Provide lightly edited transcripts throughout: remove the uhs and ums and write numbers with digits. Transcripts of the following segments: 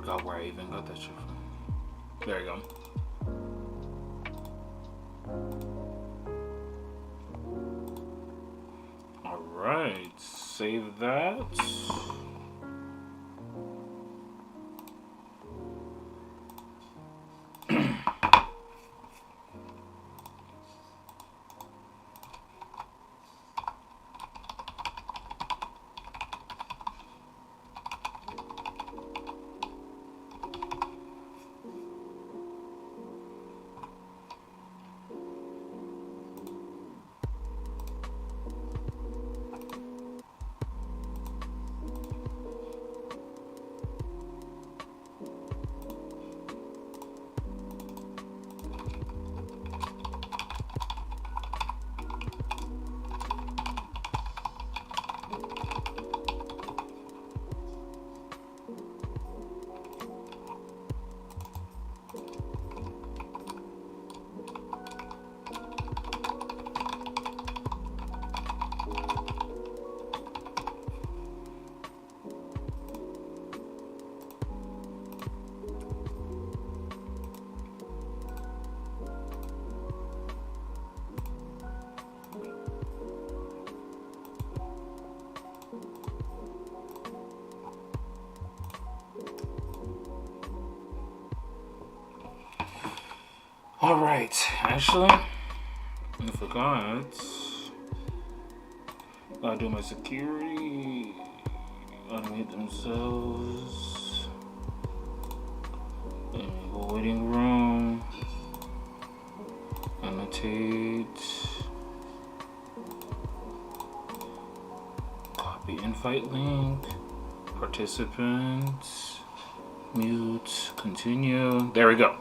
forgot where I even got that shit from. There you go. All right, save that. All right, actually, I forgot. Gotta do my security. Unmute themselves. Waiting room. Annotate. Copy invite link. Participants. Mute. Continue. There we go.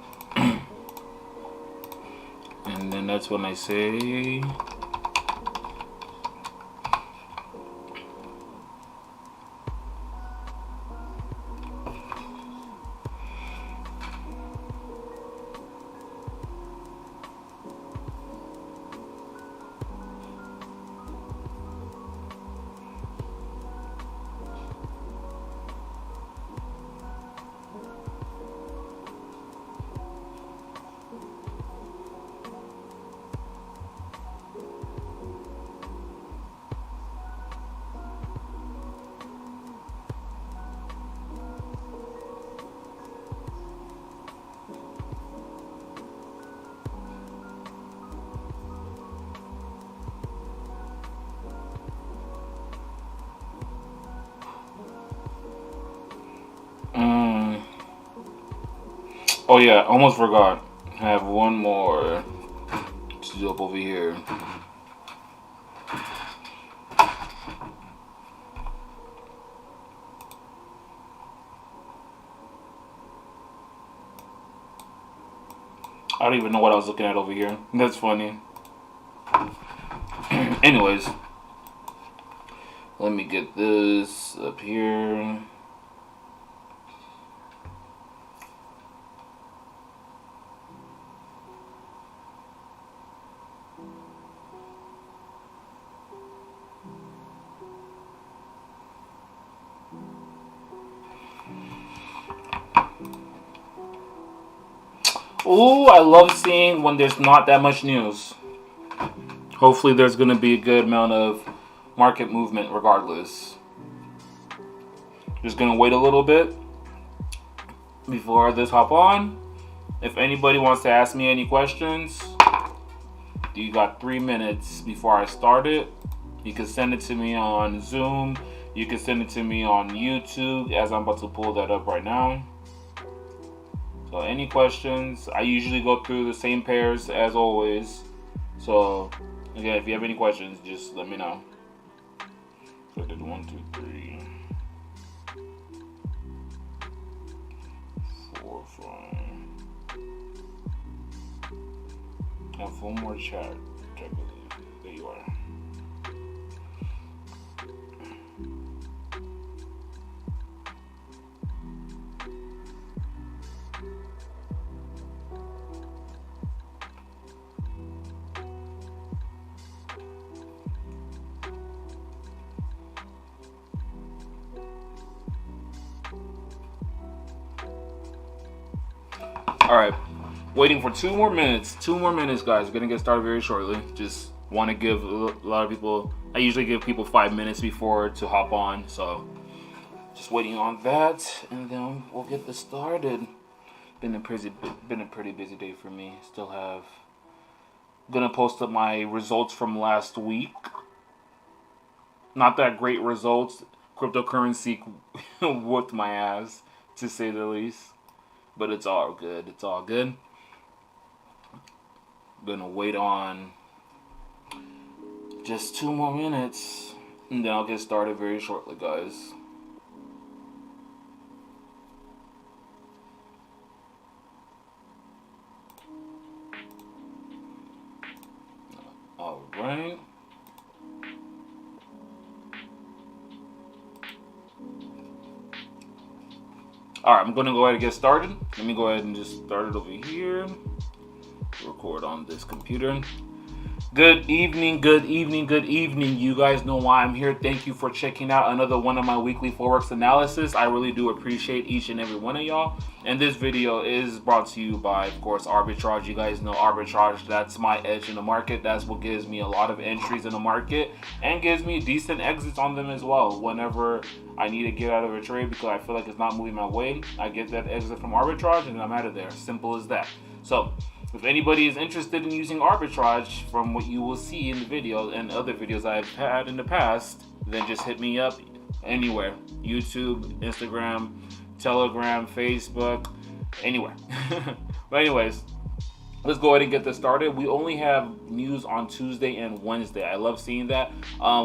And then that's when I say oh yeah, almost forgot. I have one more to do up over here. I don't even know what I was looking at over here. That's funny. Anyways, let me get this up here. Ooh, I love seeing when there's not that much news. Hopefully there's going to be a good amount of market movement regardless. Just going to wait a little bit before this hop on. If anybody wants to ask me any questions, you got 3 minutes before I start it. You can send it to me on Zoom. You can send it to me on YouTube as I'm about to pull that up right now. So any questions, I usually go through the same pairs as always. So again, if you have any questions, just let me know. So I did 1, 2, 3, 4, 5. And 4 more chat. There you are. All right, waiting for 2 more minutes. 2 more minutes, guys. We're gonna get started very shortly. Just want to give a lot of people. I usually give people 5 minutes before to hop on, so just waiting on that, and then we'll get this started. Been a pretty busy day for me. Still have. Gonna post up my results from last week. Not that great results. Cryptocurrency whooped my ass, to say the least. But it's all good. It's all good. Gonna wait on just 2 more minutes, and then I'll get started very shortly, guys. All right. All right, I'm going to go ahead and get started. Let me go ahead and just start it over here. Record on this computer. Good evening, good evening, good evening. You guys know why I'm here. Thank you for checking out another one of my weekly Forex analysis. I really do appreciate each and every one of y'all. And this video is brought to you by, of course, arbitrage. You guys know arbitrage. That's my edge in the market. That's what gives me a lot of entries in the market and gives me decent exits on them as well. Whenever I need to get out of a trade because I feel like it's not moving my way, I get that exit from arbitrage and I'm out of there. Simple as that. So if anybody is interested in using arbitrage, from what you will see in the video and other videos I've had in the past, then just hit me up anywhere. YouTube, Instagram, Telegram, Facebook, anywhere. But anyways, let's go ahead and get this started. We only have news on Tuesday and Wednesday. I love seeing that.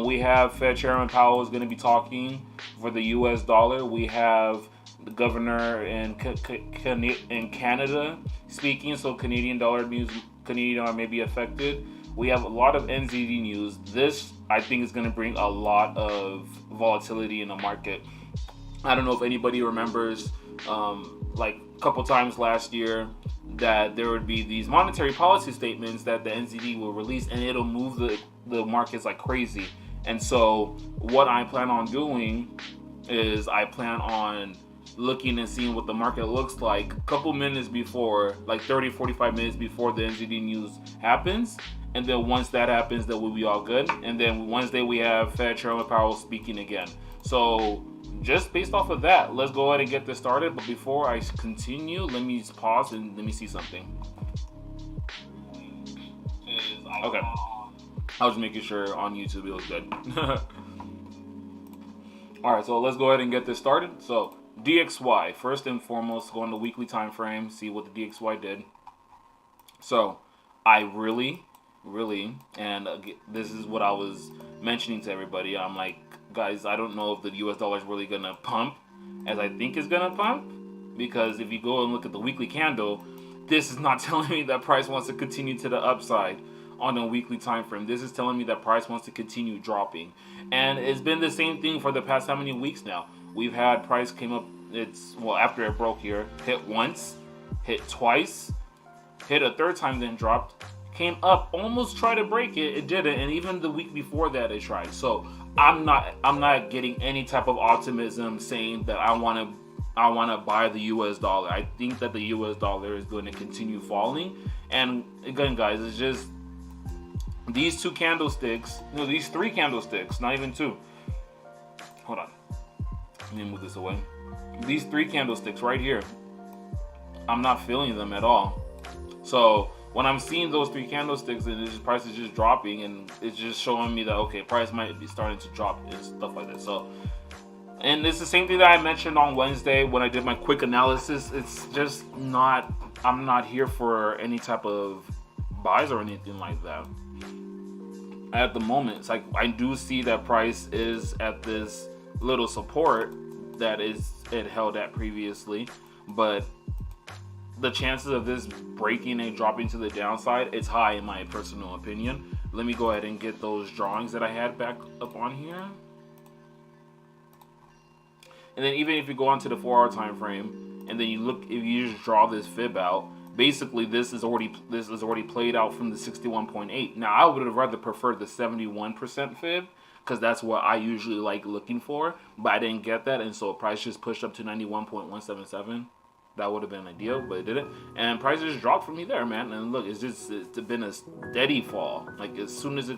We have Fed Chairman Powell is going to be talking for the US dollar. We have the governor in Canada speaking, so Canadian dollar may be affected. We have a lot of NZD news. This, I think, is going to bring a lot of volatility in the market. I don't know if anybody remembers, like a couple times last year, that there would be these monetary policy statements that the NZD will release, and it'll move the markets like crazy. And so what I plan on doing is I plan on looking and seeing what the market looks like a couple minutes before, like 30-45 minutes before the NZD news happens. And then once that happens, then we'll be all good. And then Wednesday we have Fed Chairman Powell speaking again. So just based off of that, let's go ahead and get this started. But before I continue, let me just pause and let me see something. Okay, I was making sure on YouTube it was good. All right, so let's go ahead and get this started. So DXY, first and foremost, go on the weekly time frame, see what the DXY did. So I really, and this is what I was mentioning to everybody. I'm like, guys, I don't know if the US dollar is really going to pump as I think it's going to pump. Because if you go and look at the weekly candle, this is not telling me that price wants to continue to the upside on a weekly time frame. This is telling me that price wants to continue dropping. And it's been the same thing for the past how many weeks now? We've had price came up, after it broke here, hit once, hit twice, hit a third time, then dropped, came up, almost tried to break it, it didn't, and even the week before that it tried. So I'm not getting any type of optimism saying that I want to buy the US dollar. I think that the US dollar is going to continue falling. And again, guys, it's just these two candlesticks, these three candlesticks, not even two. Hold on. Let me move this away. These three candlesticks right here, I'm not feeling them at all. So when I'm seeing those three candlesticks and price is just dropping, and it's just showing me that, okay, price might be starting to drop and stuff like that. So, and it's the same thing that I mentioned on Wednesday when I did my quick analysis. It's just not, I'm not here for any type of buys or anything like that. At the moment, it's like I do see that price is at this little support that it held at previously, but the chances of this breaking and dropping to the downside, it's high in my personal opinion. Let me go ahead and get those drawings that I had back up on here. And then even if you go onto the 4-hour time frame and then you look, if you just draw this fib out, basically this is already played out from the 61.8. Now I would have rather preferred the 71% fib, because that's what I usually like looking for, but I didn't get that, and so price just pushed up to 91.177. That would have been ideal, but it didn't. And prices dropped from there, man. And look, it's been a steady fall. Like as soon as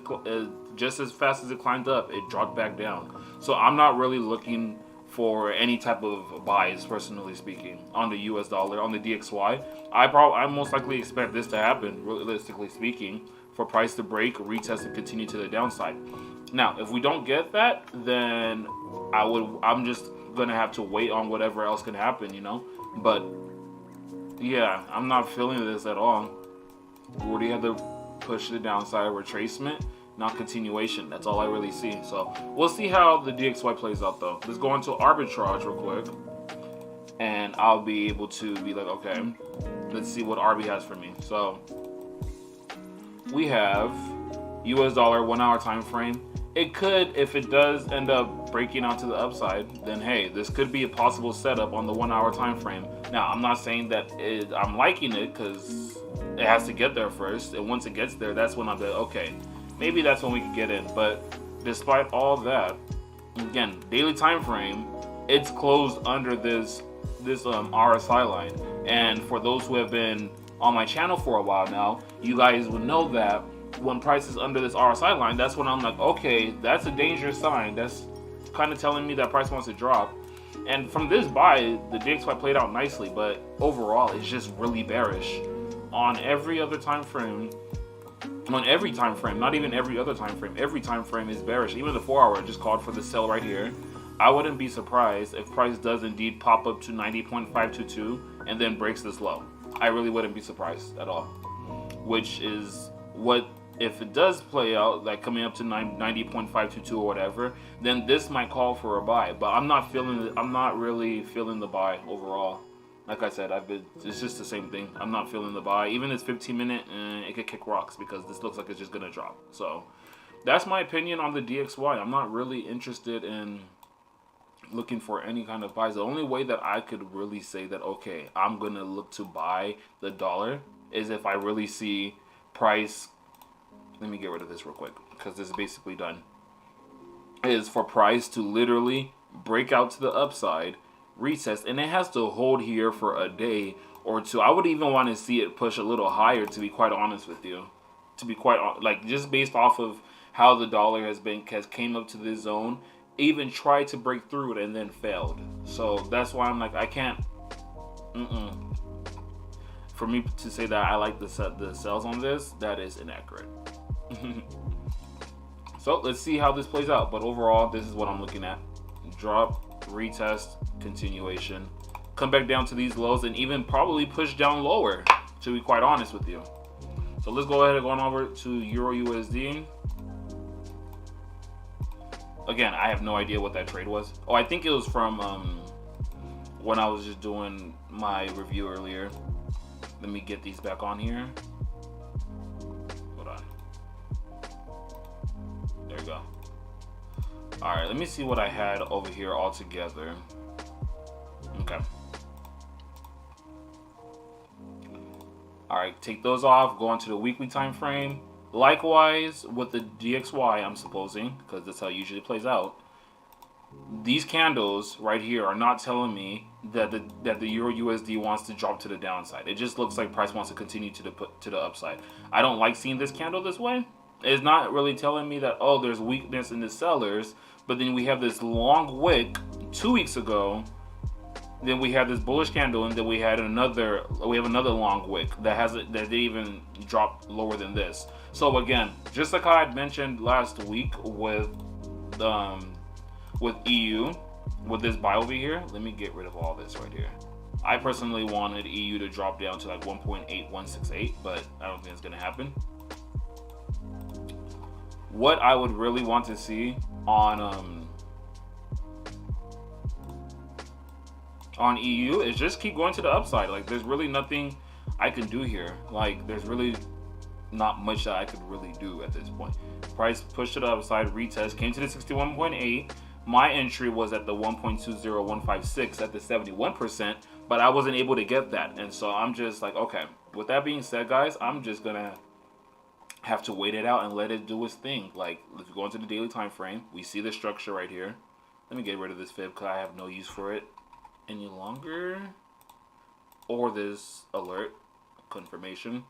just as fast as it climbed up, it dropped back down. So I'm not really looking for any type of buys, personally speaking, on the US dollar, on the DXY. I most likely expect this to happen, realistically speaking, for price to break, retest, and continue to the downside. Now, if we don't get that, then I'm just gonna have to wait on whatever else can happen, you know. But yeah, I'm not feeling this at all. We already had to push the downside retracement, not continuation. That's all I really see. So we'll see how the DXY plays out, though. Let's go into arbitrage real quick, and I'll be able to be like, okay, let's see what RB has for me. So we have US dollar 1 hour time frame. It could, if it does end up breaking onto the upside, then hey, this could be a possible setup on the 1 hour time frame. Now, I'm not saying that I'm liking it, because it has to get there first, and once it gets there, that's when I'll be like, okay, maybe that's when we can get in. But despite all that, again, daily time frame, it's closed under this RSI line. And for those who have been on my channel for a while now, you guys would know that when price is under this RSI line, that's when I'm like, okay, that's a dangerous sign. That's kind of telling me that price wants to drop. And from this buy, the DXY played out nicely, but overall, it's just really bearish on every other time frame. On every time frame, not even every other time frame. Every time frame is bearish. Even the 4 hour just called for the sell right here. I wouldn't be surprised if price does indeed pop up to 90.522 and then breaks this low. I really wouldn't be surprised at all. Which is what, if it does play out, like coming up to 90.522 or whatever, then this might call for a buy. But I'm not really feeling the buy overall. Like I said, it's just the same thing. I'm not feeling the buy. Even this 15-minute, it could kick rocks, because this looks like it's just gonna drop. So that's my opinion on the DXY. I'm not really interested in looking for any kind of buys. The only way that I could really say that, okay, I'm gonna look to buy the dollar, is if I really see price. Let me get rid of this real quick, because this is basically done. Is for price to literally break out to the upside, retest, and it has to hold here for a day or two. I would even want to see it push a little higher, to be quite honest with you. To be quite like, just based off of how the dollar has came up to this zone, even tried to break through it and then failed. So that's why I'm like, I can't. For me to say that I like the sells on this, that is inaccurate. So let's see how this plays out. But overall, this is what I'm looking at. Drop, retest, continuation, come back down to these lows, and even probably push down lower, to be quite honest with you. So let's go ahead and go on over to Euro USD. Again, I have no idea what that trade was. Oh, I think it was from when I was just doing my review earlier. Let me get these back on here. Hold on. There we go. Alright, let me see what I had over here all together. Okay. Alright, take those off. Go onto the weekly time frame. Likewise with the DXY, I'm supposing, because that's how it usually plays out. These candles right here are not telling me that the Euro USD wants to drop to the downside. It just looks like price wants to continue to the upside. I don't like seeing this candle this way. It's not really telling me that, oh, there's weakness in the sellers, but then we have this long wick 2 weeks ago. Then we have this bullish candle, and then we have another long wick that didn't even drop lower than this. So again, just like I had mentioned last week with EU, with this buy over here, let me get rid of all this right here. I personally wanted EU to drop down to like 1.8168, but I don't think it's gonna happen. What I would really want to see on EU is just keep going to the upside. Like, there's really nothing I can do here. Like, there's really not much that I could really do at this point. Price pushed to the upside, retest, came to the 61.8. My entry was at the 1.20156 at the 71%, but I wasn't able to get that. And so I'm just like, okay, with that being said, guys, I'm just gonna have to wait it out and let it do its thing. Like, if you go into the daily time frame, we see the structure right here. Let me get rid of this fib because I have no use for it any longer. or this alert confirmation.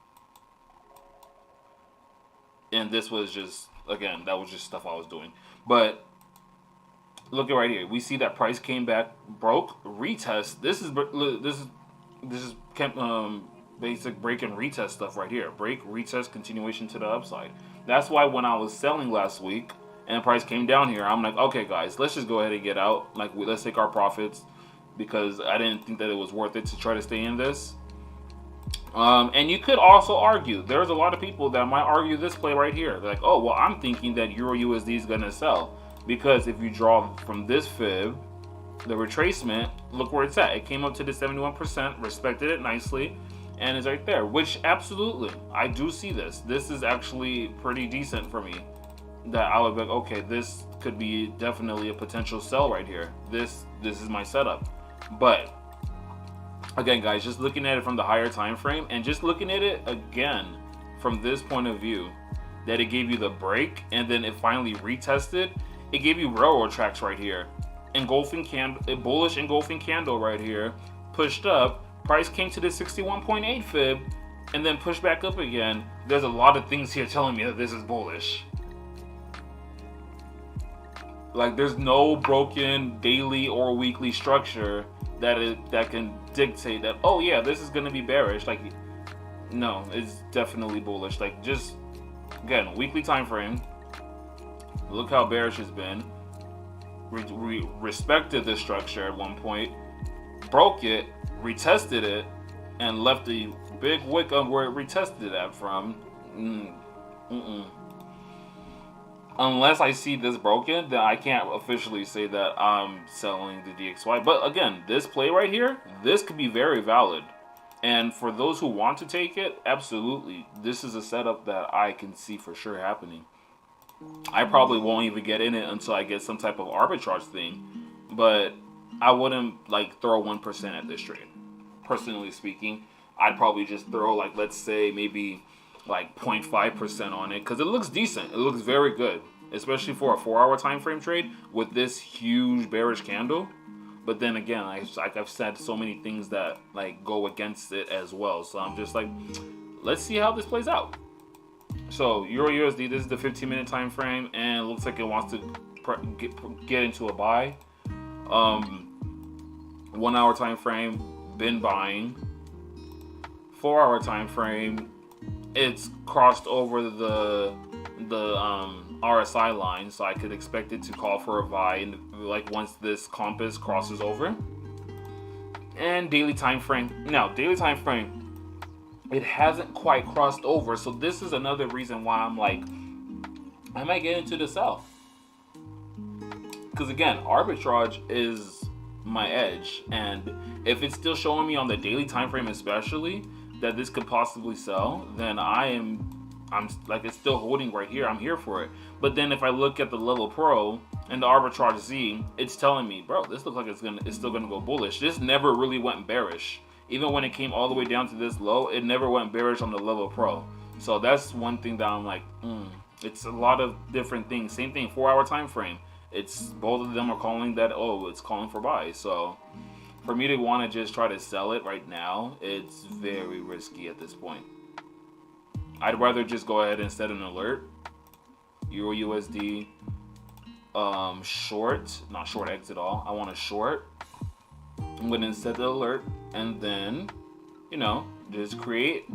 And this was just, again, that was just stuff I was doing. But look at right here. We see that price came back, broke, retest. This is basic break and retest stuff right here. Break, retest, continuation to the upside. That's why when I was selling last week and price came down here, I'm like, okay, guys, let's just go ahead and get out. Like, let's take our profits because I didn't think that it was worth it to try to stay in this. And you could also argue, there's a lot of people that might argue this play right here. They're like, oh, well, I'm thinking that Euro USD is going to sell. Because if you draw from this fib, the retracement, look where it's at. It came up to the 71%, respected it nicely, and it's right there. Which, absolutely, I do see this. This is actually pretty decent for me. That I would be like, okay, this could be definitely a potential sell right here. This is my setup. But again, guys, just looking at it from the higher time frame and just looking at it again from this point of view, that it gave you the break and then it finally retested. It gave you railroad tracks right here. Engulfing candle, a bullish engulfing candle right here, pushed up. Price came to the 61.8 fib and then pushed back up again. There's a lot of things here telling me that this is bullish. Like, there's no broken daily or weekly structure that can dictate that, oh yeah, this is gonna be bearish. Like, no, it's definitely bullish. Like, just again, weekly time frame. Look how bearish it's been. Respected this structure at one point, broke it, retested it, and left a big wick on where it retested it at from. Unless I see this broken, then I can't officially say that I'm selling the DXY. But again, this play right here, this could be very valid. And for those who want to take it, absolutely. This is a setup that I can see for sure happening. I probably won't even get in it until I get some type of arbitrage thing. But I wouldn't like throw 1% at this trade. Personally speaking, I'd probably just throw, like, let's say maybe like 0.5% on it, because it looks decent. It looks very good, especially for a 4-hour time frame trade with this huge bearish candle. But then again, I've said so many things that like go against it as well. So I'm just like, let's see how this plays out. So Euro USD, this is the 15-minute time frame, and it looks like it wants to get into a buy. 1-hour time frame, been buying. 4-hour time frame, it's crossed over the RSI line, so I could expect it to call for a buy, and like once this compass crosses over. And daily time frame. Now, daily time frame, it hasn't quite crossed over, so this is another reason why I'm like, I might get into the sell. Because again, arbitrage is my edge, and if it's still showing me on the daily time frame especially that this could possibly sell, then I'm like, it's still holding right here. I'm here for it. But then if I look at the level pro and the arbitrage Z, it's telling me, bro, this looks like it's still gonna go bullish. This never really went bearish. Even when it came all the way down to this low, it never went bearish on the level pro. So that's one thing that I'm like, it's a lot of different things. Same thing, 4-hour time frame. It's both of them are calling that, oh, it's calling for buy. So for me to want to just try to sell it right now, it's very risky at this point. I'd rather just go ahead and set an alert. Euro USD short, not short X at all. I want a short. I'm going to set the alert, and then, you know, just create.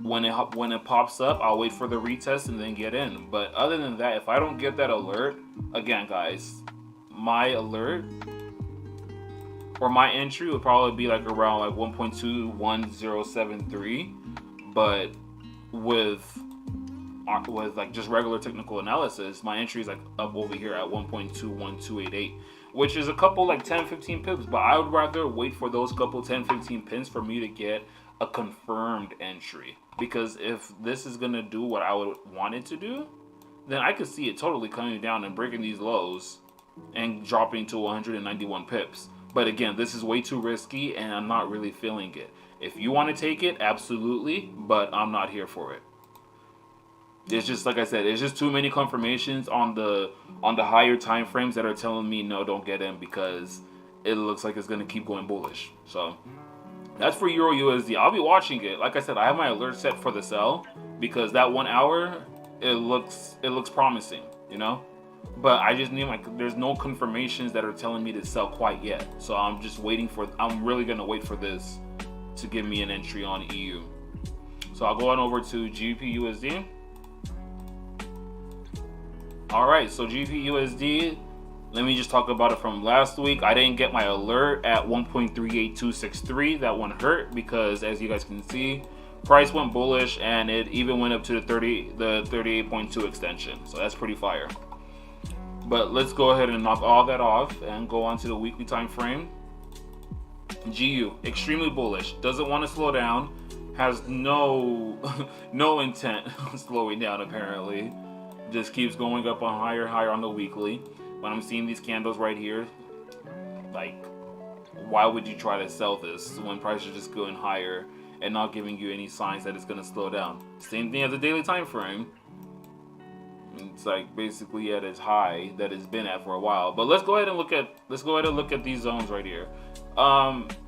When it pops up, I'll wait for the retest and then get in. But other than that, if I don't get that alert, again, guys, my alert or my entry would probably be like around like 1.21073, but with like just regular technical analysis, my entry is like up over here at 1.21288, which is a couple like 10-15 pips. But I would rather wait for those couple 10-15 pins for me to get a confirmed entry, because if this is gonna do what I would want it to do, then I could see it totally coming down and breaking these lows and dropping to 191 pips. But again, this is way too risky, and I'm not really feeling it. If you want to take it, absolutely, but I'm not here for it. It's just, like I said, it's just too many confirmations on the higher time frames that are telling me no, don't get in, because it looks like it's going to keep going bullish. So That's for Euro USD. I'll be watching it. Like I said, I have my alert set for the sell because that 1 hour, it looks promising, you know. But I just need there's no confirmations that are telling me to sell quite yet. So I'm just waiting for. I'm really gonna wait for this to give me an entry on EU. So I'll go on over to GBP USD. All right, so GBP USD. Let me just talk about it from last week. I didn't get my alert at 1.38263. That one hurt because, as you guys can see, price went bullish and it even went up to the 38.2 extension. So that's pretty fire. But let's go ahead and knock all that off and go on to the weekly time frame. GU, extremely bullish. Doesn't want to slow down. Has no intent on slowing down apparently. Just keeps going up on higher on the weekly. When I'm seeing these candles right here, like, why would you try to sell this when prices are just going higher and not giving you any signs that it's going to slow down? Same thing as the daily time frame. It's like basically at its high that it's been at for a while. But let's go ahead and look at these zones right here.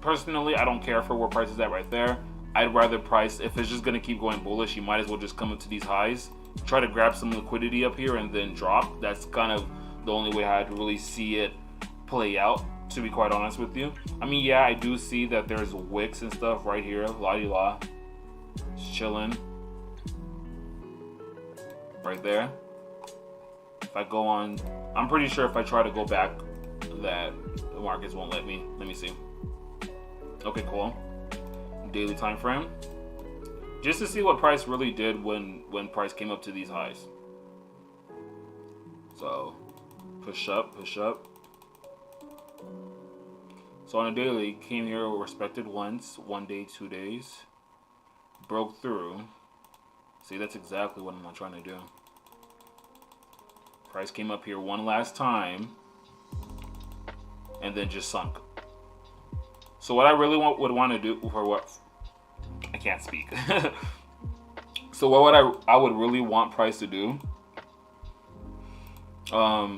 Personally, I don't care for where price is at right there. I'd rather price, if it's just going to keep going bullish, you might as well just come up to these highs, try to grab some liquidity up here and then drop. That's kind of the only way I'd really see it play out, to be quite honest with you. I mean, yeah, I do see that there's wicks and stuff right here, la-di-la, just chilling right there. If I go on, I'm pretty sure if I try to go back, that the markets won't let me. Let me see. Okay, cool. Daily time frame, just to see what price really did when price came up to these highs. So push up. So on a daily, came here, respected once, 1 day, 2 days, broke through. See, that's exactly what I'm not trying to do. Price came up here one last time and then just sunk. So what I really would want to do for what I can't speak. So what I would really want price to do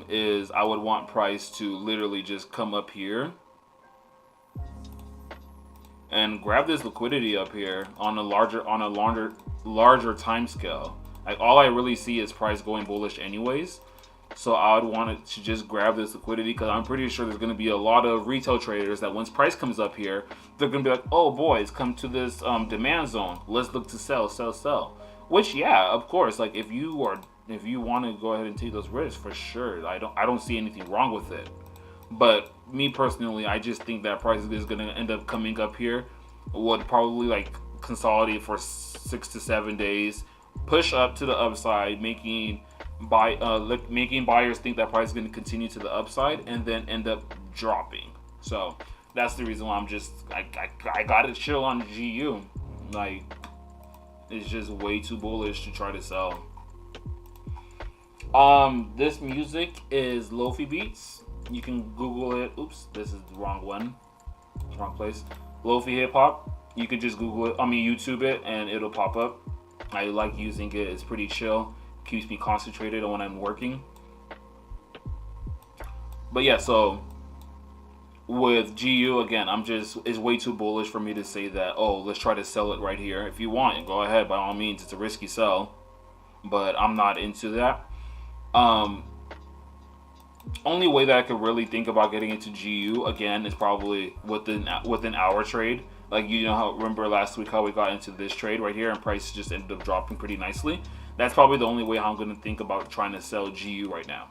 is I would want price to literally just come up here and grab this liquidity up here on a larger time scale. Like, all I really see is price going bullish anyways. So I would want it to just grab this liquidity because I'm pretty sure there's going to be a lot of retail traders that once price comes up here, they're going to be like, oh boy, it's come to this demand zone. Let's look to sell. Which, yeah, of course, like if you want to go ahead and take those risks, for sure, I don't see anything wrong with it. But me personally, I just think that price is going to end up coming up here, would probably like consolidate for 6 to 7 days, push up to the upside, making buyers think that price is going to continue to the upside and then end up dropping. So that's the reason why I gotta chill on GU. Like, it's just way too bullish to try to sell. This music is Lofi Beats. You can Google it. Oops, this is the wrong one. Wrong place. Lofi hip hop. You could just Google it. YouTube it and it'll pop up. I like using it. It's pretty chill. Keeps me concentrated on when I'm working. But yeah, so with GU again, it's way too bullish for me to say that, oh, let's try to sell it right here. If you want, go ahead, by all means. It's a risky sell, but I'm not into that. Only way that I could really think about getting into GU again is probably within our trade. Like, remember last week how we got into this trade right here and price just ended up dropping pretty nicely. That's probably the only way how I'm going to think about trying to sell GU right now.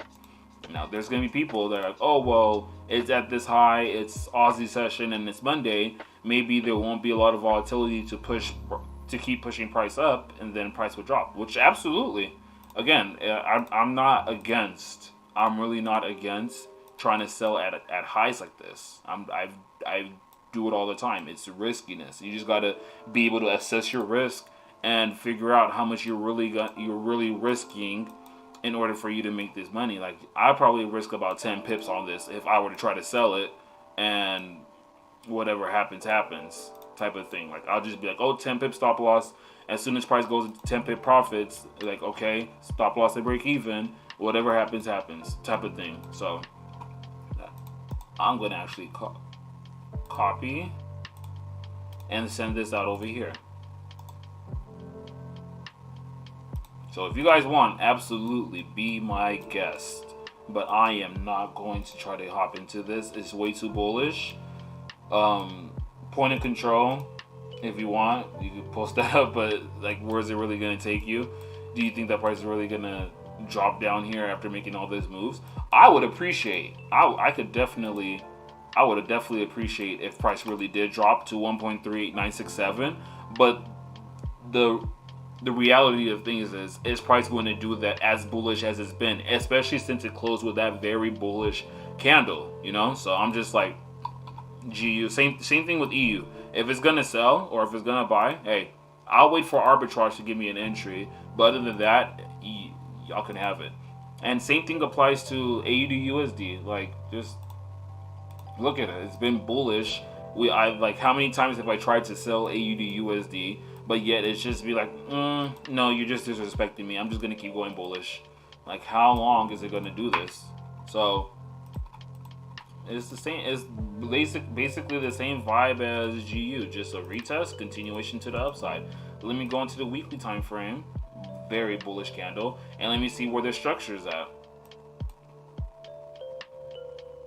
Now, there's going to be people that are like, oh, well, it's at this high, it's Aussie session, and it's Monday. Maybe there won't be a lot of volatility to keep pushing price up, and then price will drop, which absolutely. Again, I'm really not against trying to sell at highs like this. I do it all the time. It's riskiness. You just got to be able to assess your risk and figure out how much you're really risking in order for you to make this money. Like, I probably risk about 10 pips on this if I were to try to sell it, and whatever happens type of thing. Like, I'll just be like, oh, 10 pip stop loss. As soon as price goes into 10 pip profits, like, okay, stop loss at break even. Whatever happens type of thing. So I'm gonna actually copy and send this out over here. So if you guys want, absolutely be my guest. But I am not going to try to hop into this. It's way too bullish. Point of control, if you want, you can post that up. But like, where is it really going to take you? Do you think that price is really going to drop down here after making all these moves? I would appreciate. I would definitely appreciate if price really did drop to 1.38967. But the reality of things is price going to do that as bullish as it's been, especially since it closed with that very bullish candle, you know? So I'm just like, GU, same thing with EU. If it's going to sell or if it's going to buy, hey, I'll wait for arbitrage to give me an entry. But other than that, y'all can have it. And same thing applies to AUD USD. Like, just look at it. It's been bullish. Like, how many times have I tried to sell AUD USD? But yet it's just be like, no, you're just disrespecting me. I'm just going to keep going bullish. Like, how long is it going to do this? So, it's the same. It's basically the same vibe as GU. Just a retest, continuation to the upside. Let me go into the weekly time frame. Very bullish candle. And let me see where the structure is at.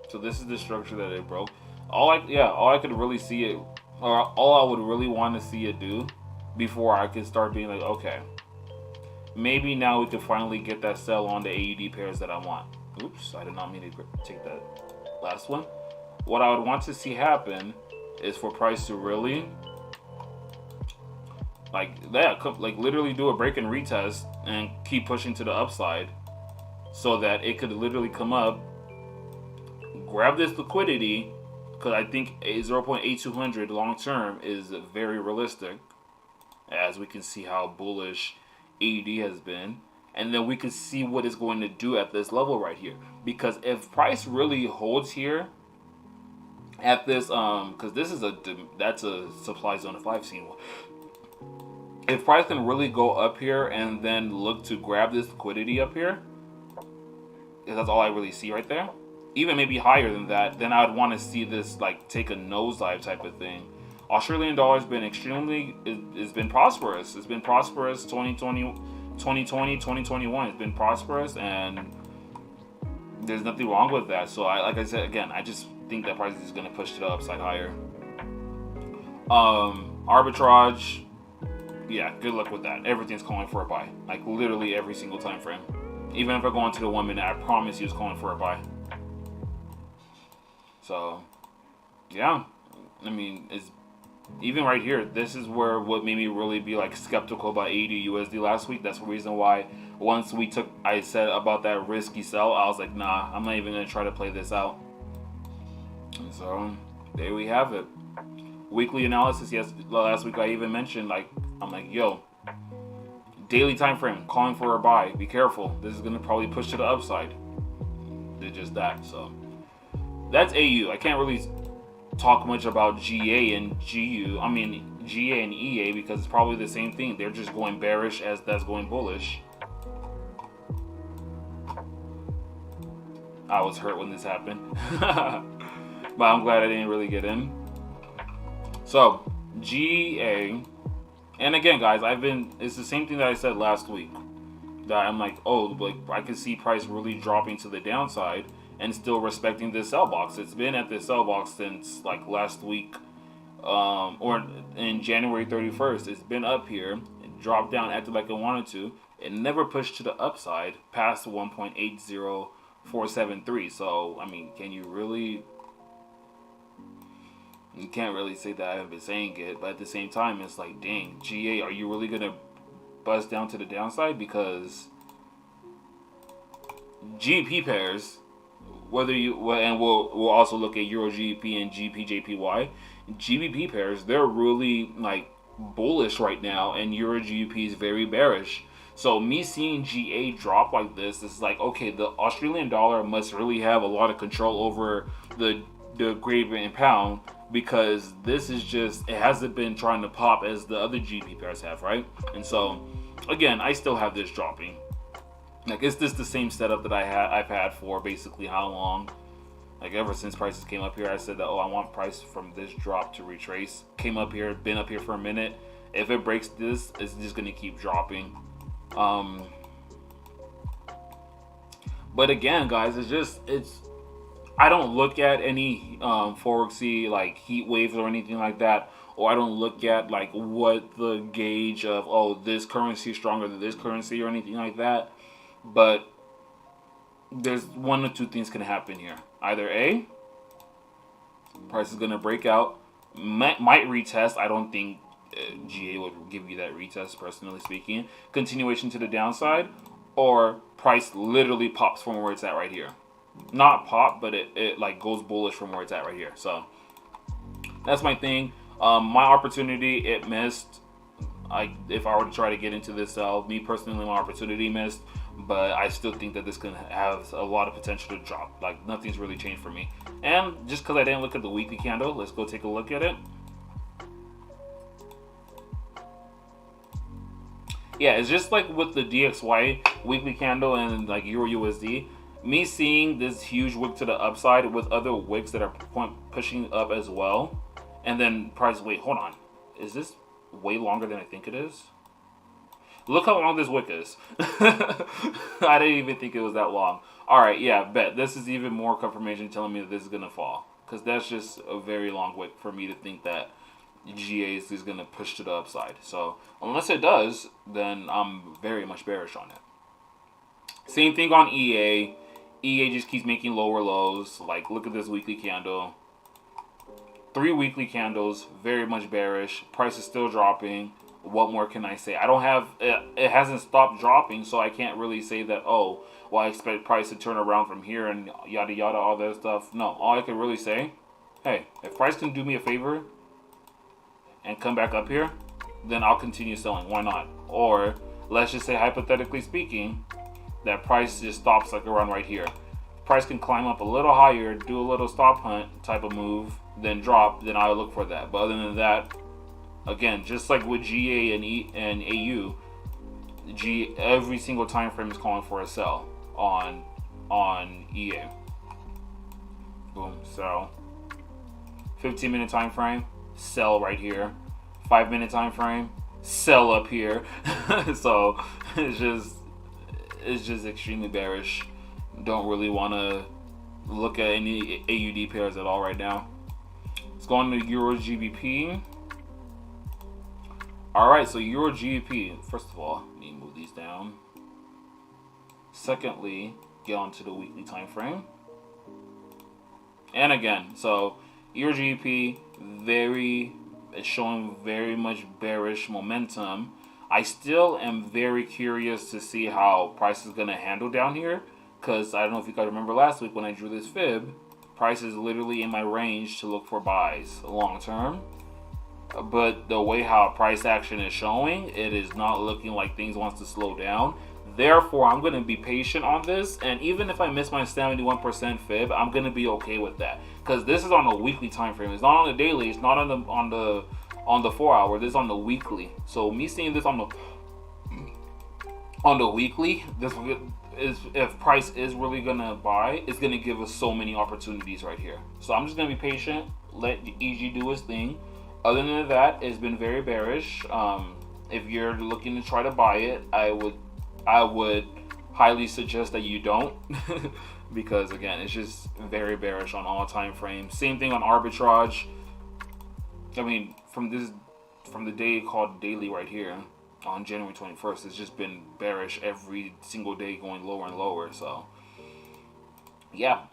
So this is the structure that it broke. All I could really see it, or all I would really want to see it do before I could start being like, okay, maybe now we could finally get that sell on the AUD pairs that I want. Oops, I did not mean to take that last one. What I would want to see happen is for price to really like that, like literally do a break and retest and keep pushing to the upside, so that it could literally come up, grab this liquidity, because I think a 0.8200 long term is very realistic, as we can see how bullish AUD has been, and then we can see what it's going to do at this level right here. Because if price really holds here at this, because this is that's a supply zone if I've seen one. If price can really go up here and then look to grab this liquidity up here, because that's all I really see right there, even maybe higher than that, then I would want to see this like take a nosedive type of thing. Australian dollar has been it's been prosperous. It's been prosperous 2020, 2021. It's been prosperous, and there's nothing wrong with that. So like I said again, I just think that price is going to push to the upside higher. Arbitrage, yeah, good luck with that. Everything's calling for a buy. Like literally every single time frame. Even if I go into the 1 minute, I promise you it's calling for a buy. So, yeah, I mean, it's even right here. This is where what made me really be like skeptical about AUD USD last week. That's the reason why once I said about that risky sell, I was like, nah, I'm not even gonna try to play this out. And so there we have it. Weekly analysis. Yes, last week I even mentioned I'm like, yo, daily time frame calling for a buy. Be careful. This is gonna probably push to the upside. Did just that. So that's AU. I can't really talk much about GA and GU. I mean GA and EA, because it's probably the same thing. They're just going bearish as that's going bullish. I was hurt when this happened. But I'm glad I didn't really get in. So GA, and again guys, it's the same thing that I said last week, that I'm like, oh, like I can see price really dropping to the downside and still respecting this sell box. It's been at this sell box since like last week, or in January 31st. It's been up here, it dropped down, acted like it wanted to. It never pushed to the upside past 1.80473. So I mean, you can't really say that I haven't been saying it, but at the same time, it's like, dang, GA, are you really gonna bust down to the downside? Because GBP pairs, and we'll also look at Euro GBP and GBP-JPY. GBP pairs, they're really like bullish right now, and Euro GBP is very bearish. So me seeing GA drop like this is like, okay, the Australian dollar must really have a lot of control over the Great Britain pound, because this is just, it hasn't been trying to pop as the other GBP pairs have, right? And so again, I still have this dropping. Like, is this the same setup that I've had for basically how long? Like ever since prices came up here, I said that, oh, I want price from this drop to retrace. Came up here, been up here for a minute. If it breaks this, it's just gonna keep dropping. But again, guys, I don't look at any Forexy like heat waves or anything like that, or I don't look at like what the gauge of, oh, this currency is stronger than this currency or anything like that. But there's one or two things can happen here. Either A, price is gonna break out, might retest. I don't think GA would give you that retest, personally speaking. Continuation to the downside, or price literally pops from where it's at right here. Not pop, but it like goes bullish from where it's at right here. So that's my thing. My opportunity, it missed. If I were to try to get into this sell, me personally, my opportunity missed. But I still think that this can have a lot of potential to drop. Like, nothing's really changed for me. And just because I didn't look at the weekly candle, let's go take a look at it. Yeah, it's just like with the DXY weekly candle and like Euro USD. Me seeing this huge wick to the upside with other wicks that are pushing up as well. And then price, wait, hold on. Is this way longer than I think it is? Look how long this wick is. I didn't even think it was that long. Alright, yeah, bet. This is even more confirmation telling me that this is going to fall. Because that's just a very long wick for me to think that GA is going to push to the upside. So, unless it does, then I'm very much bearish on it. Same thing on EA. EA just keeps making lower lows. Like, look at this weekly candle. 3 weekly candles, very much bearish. Price is still dropping. What more can I say? I don't have it hasn't stopped dropping, so I can't really say that, oh, well, I expect price to turn around from here and yada yada, all that stuff. No, all I can really say, hey, if price can do me a favor and come back up here, then I'll continue selling. Why not? Or let's just say, hypothetically speaking, that price just stops like around right here. Price can climb up a little higher, do a little stop hunt type of move, then drop, then I'll look for that. But other than that, again, just like with GA and AU, every single time frame is calling for a sell on EA. Boom, sell. 15-minute time frame, sell right here. 5-minute time frame, sell up here. So it's just extremely bearish. Don't really want to look at any AUD pairs at all right now. Let's go on to Euro GBP. Alright, so Euro GBP, first of all, let me move these down. Secondly, get onto the weekly time frame. And again, so Euro GBP is showing very much bearish momentum. I still am very curious to see how price is going to handle down here, because I don't know if you guys remember last week when I drew this fib, price is literally in my range to look for buys long term. But the way how price action is showing, it is not looking like things wants to slow down. Therefore, I'm going to be patient on this. And even if I miss my 71% fib, I'm going to be okay with that. Because this is on a weekly time frame. It's not on the daily. It's not on the 4 hour. This is on the weekly. So me seeing this on the weekly, this is, if price is really going to buy, it's going to give us so many opportunities right here. So I'm just going to be patient. Let EG do his thing. Other than that, it's been very bearish. If you're looking to try to buy it, I would highly suggest that you don't, because again, it's just very bearish on all time frames. Same thing on arbitrage. I mean, from the day called daily right here on January 21st, it's just been bearish every single day, going lower and lower. So yeah,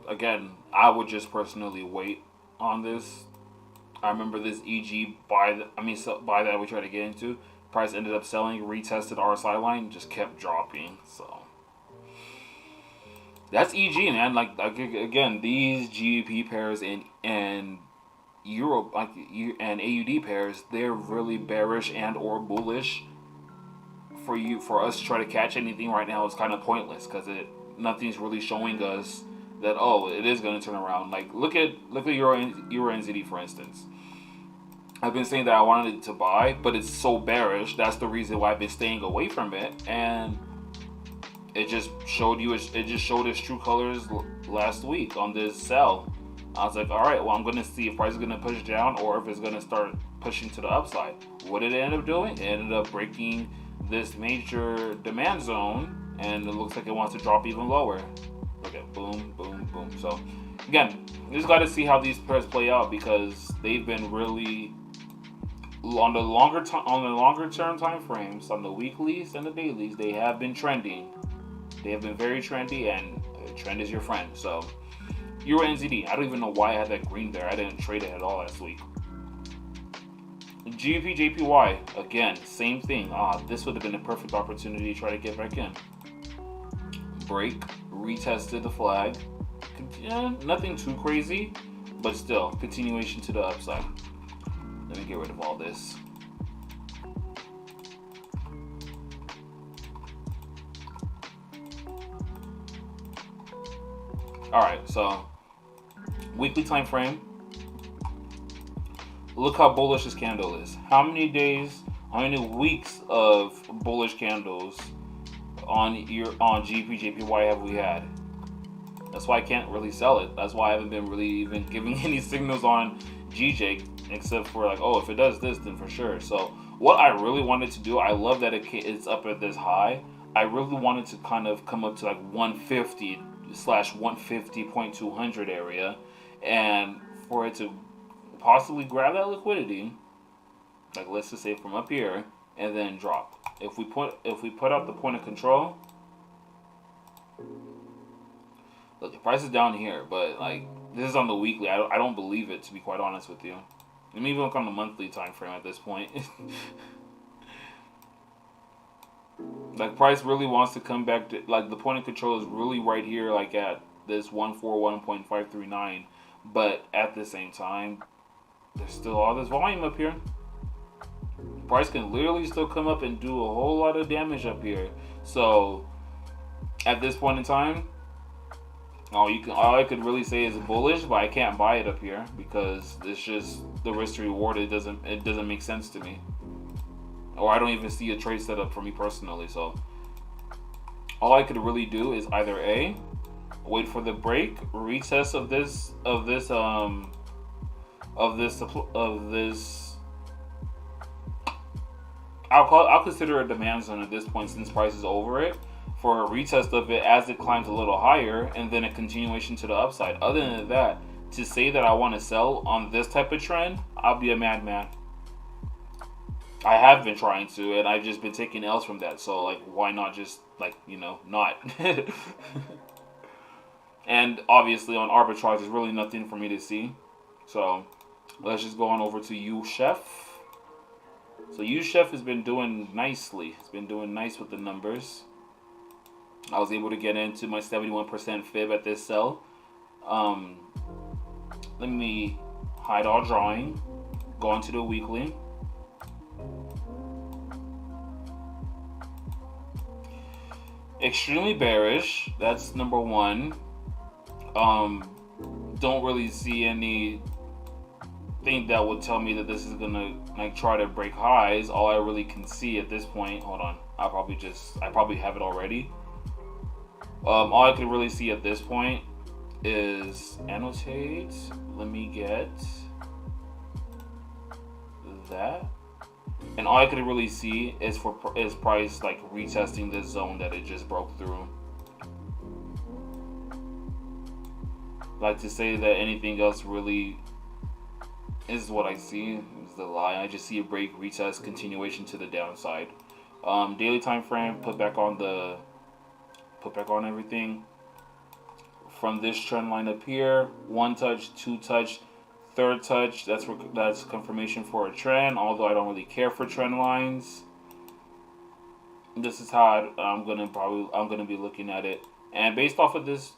again, I would just personally wait on this. I remember this EG buy that we tried to get into. Price ended up selling, retested RSI line, just kept dropping. So that's EG, man. Like again, these GBP pairs and Euro and AUD pairs, they're really bearish and or bullish. For us to try to catch anything right now is kind of pointless, because nothing's really showing us that, oh, it is going to turn around. Like look at Euro NZD, for instance. I've been saying that I wanted it to buy, but it's so bearish. That's the reason why I've been staying away from it. And it just showed its true colors last week on this sell. I was like, all right, well, I'm going to see if price is going to push down or if it's going to start pushing to the upside. What did it end up doing? It ended up breaking this major demand zone, and it looks like it wants to drop even lower. Look at boom, boom, boom. So again, you just got to see how these pairs play out, because they've been really on the longer term time frames, on the weeklies and the dailies, they have been trending. They have been very trendy, and trend is your friend. So Euro NZD, I don't even know why I had that green there. I didn't trade it at all last week. GBP JPY, again, same thing. This would have been a perfect opportunity to try to get back in. Break, retested the flag. Nothing too crazy, but still, continuation to the upside. Let me get rid of all this. Alright, so weekly time frame. Look how bullish this candle is. How many weeks of bullish candles on GBP JPY have we had? That's why I can't really sell it. That's why I haven't been really even giving any signals on GJ, except for like, oh, if it does this, then for sure. So what I really wanted to do, I love that it's up at this high. I really wanted to kind of come up to like 150/150.200 area, and for it to possibly grab that liquidity, like let's just say from up here, and then drop. If we put up the point of control, look, the price is down here, but like this is on the weekly. I don't believe it, to be quite honest with you. Let me even look on the monthly time frame at this point. Like price really wants to come back to, like, the point of control is really right here, like at this 141.539, but at the same time, there's still all this volume up here. Price can literally still come up and do a whole lot of damage up here. So at this point in time, all I could really say is bullish, but I can't buy it up here because it's just the risk to reward. It doesn't make sense to me, or I don't even see a trade setup for me personally. So all I could really do is either A, wait for the break, retest of this I'll consider a demand zone at this point, since price is over it, for a retest of it as it climbs a little higher, and then a continuation to the upside. Other than that, to say that I want to sell on this type of trend, I'll be a madman. I have been trying to, and I've just been taking L's from that. So like, why not just not? And obviously on arbitrage, there's really nothing for me to see. So let's just go on over to UChef. So UChef has been doing nicely. It's been doing nice with the numbers. I was able to get into my 71% fib at this sell. Let me hide all drawing. Go on to the weekly. Extremely bearish. That's number one. Don't really see anything that would tell me that this is gonna like try to break highs. All I really can see at this point, hold on, I probably have it already. All I can really see at this point is annotate. Let me get that. And all I could really see is price like retesting this zone that it just broke through. Like, to say that anything else really is what I see is the lie. I just see a break, retest, continuation to the downside. Daily time frame, put back on everything. From this trend line up here, 1 touch, 2 touch, 3rd touch, that's confirmation for a trend, although I don't really care for trend lines. This is how I'm gonna be looking at it. And based off of this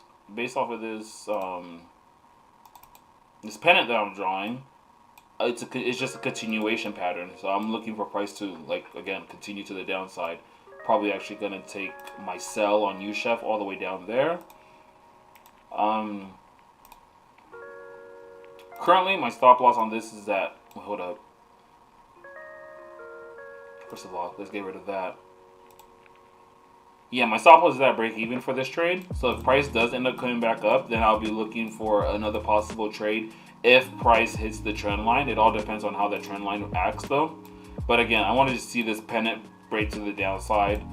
this pennant that I'm drawing, it's just a continuation pattern. So I'm looking for price to, like, again, continue to the downside. Probably actually gonna take my sell on UChef all the way down there. Currently, my stop loss on this is at, hold up. First of all, let's get rid of that. Yeah, my stop loss is at break even for this trade. So if price does end up coming back up, then I'll be looking for another possible trade if price hits the trend line. It all depends on how that trend line acts though. But again, I wanted to see this pennant break to the downside.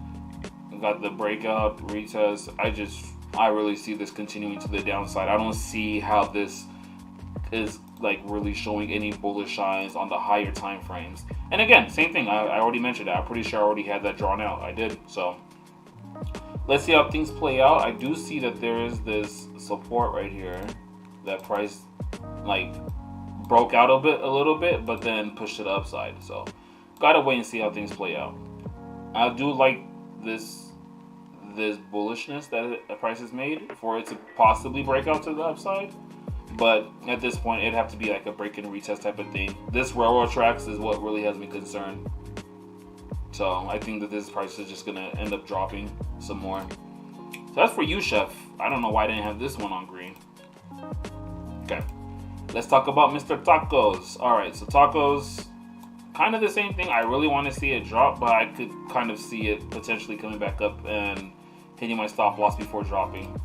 We got the breakout, retest. I really see this continuing to the downside. I don't see how this is like really showing any bullish signs on the higher time frames. And again, same thing. I already mentioned that. I'm pretty sure I already had that drawn out. I did. So let's see how things play out. I do see that there is this support right here that price like broke out a little bit, but then pushed to the upside. So gotta wait and see how things play out. I do like this bullishness that the price has made for it to possibly break out to the upside. But at this point, it'd have to be like a break and retest type of thing. This railroad tracks is what really has me concerned. So I think that this price is just gonna end up dropping some more. So that's for you, Chef. I don't know why I didn't have this one on green. Okay, let's talk about Mr. Tacos. All right, so tacos, kind of the same thing. I really want to see it drop, but I could kind of see it potentially coming back up and hitting my stop loss before dropping.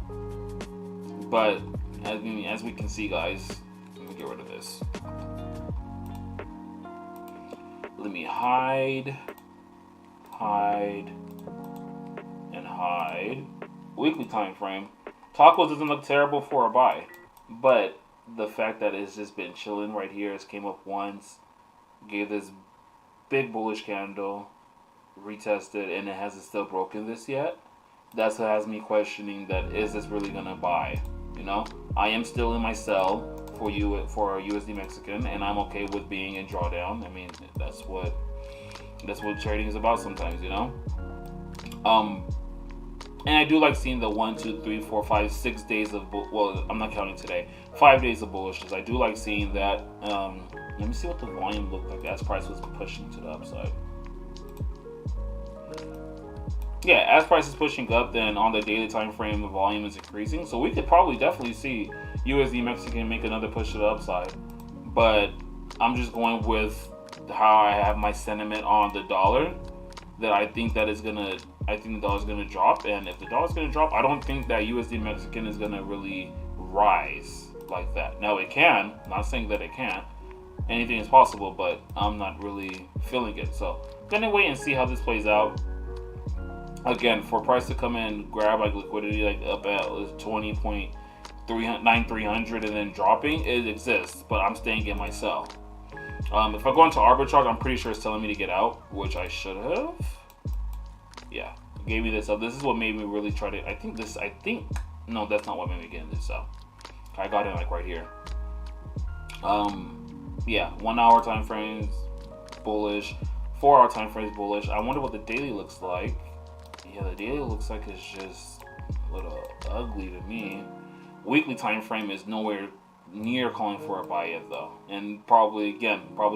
But as we can see, guys, let me get rid of this. Let me hide. Weekly time frame. Tacos doesn't look terrible for a buy, but the fact that it's just been chilling right here, it's came up once, gave this big bullish candle, retested, and it hasn't still broken this yet. That's what has me questioning that, is this really gonna buy? You know, I am still in my sell for USD Mexican, and I'm okay with being in drawdown. I mean, that's what trading is about sometimes, you know. And I do like seeing the 1, 2, 3, 4, 5, 6 days of well, I'm not counting today. 5 days of bullishness. I do like seeing that. Let me see what the volume looked like as price was pushing to the upside. Yeah, as price is pushing up, then on the daily time frame, the volume is increasing. So we could probably definitely see USD Mexican make another push to the upside. But I'm just going with how I have my sentiment on the dollar, that I think the dollar's gonna drop. And if the dollar's gonna drop, I don't think that USD Mexican is gonna really rise like that. Now it can. I'm not saying that it can't. Anything is possible, but I'm not really feeling it. So gonna wait and see how this plays out. Again, for price to come in, grab like liquidity like up at 20.9300 and then dropping, it exists, but I'm staying in my sell. If I go into arbitrage, I'm pretty sure it's telling me to get out, which I should have. Yeah, gave me this up. This is what made me really try to. No, that's not what made me get in this up. I got in like right here. Yeah, 1 hour time frames bullish, 4 hour time frames bullish. I wonder what the daily looks like. Yeah, the daily looks like it's just a little ugly to me. Weekly time frame is nowhere near calling for a buy yet though, and probably